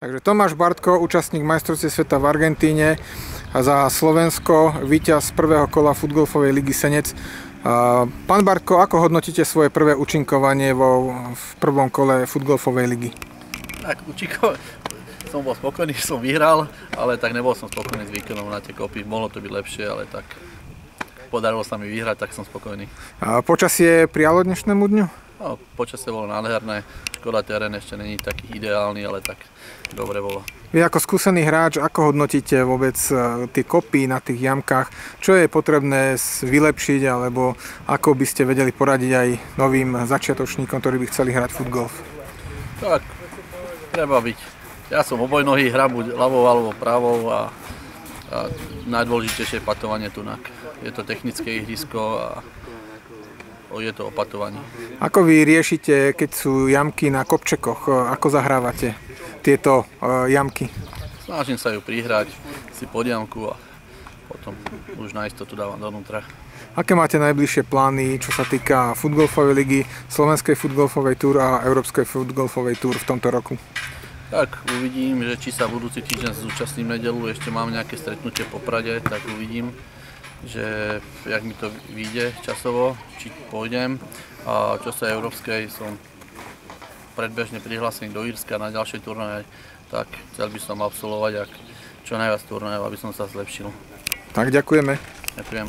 Takže Tomáš Bartko, účastník majstrovstiev sveta v Argentíne a za Slovensko víťaz prvého kola futgolfovej ligy Senec. Pán Bartko, ako hodnotíte svoje prvé účinkovanie v prvom kole futgolfovej ligy? Tak som bol spokojný, že som vyhral, ale tak nebol som spokojný s výkonom na tie kopy. Mohlo to byť lepšie, ale tak podarilo sa mi vyhrať, tak som spokojný. A počasie prijalo dnešnému dňu? No, počasie bolo nádherné, škoda terén ešte není taký ideálny, ale tak dobre bolo. Vy ako skúsený hráč, ako hodnotíte vôbec tie kopy na tých jamkách? Čo je potrebné vylepšiť, alebo ako by ste vedeli poradiť aj novým začiatočníkom, ktorí by chceli hrať futgolf? Tak, treba byť. Ja som obojnohý, hrám buď ľavou alebo pravou a najdôležitejšie je patovanie tunak. Je to technické ihrisko a je to opatovanie. Ako vy riešite, keď sú jamky na kopčekoch? Ako zahrávate tieto jamky? Snažím sa ju prihrať si pod jamku a potom už na istotu dávam dovnútra. Aké máte najbližšie plány, čo sa týka futgolfovej ligy, Slovenskej futgolfovej túr a Európskej futgolfovej túr v tomto roku? Tak uvidím, že či sa budúci týždeň zúčastním nedeľu, ešte mám nejaké stretnutie po Prade, tak uvidím, že jak mi to vyjde časovo, či pôjdem. A čo sa európskej, som predbežne prihlásený do Írska na ďalšie turnaje, tak chcel by som absolvovať čo najviac turnajov, aby som sa zlepšil. Tak ďakujeme. Ďakujem.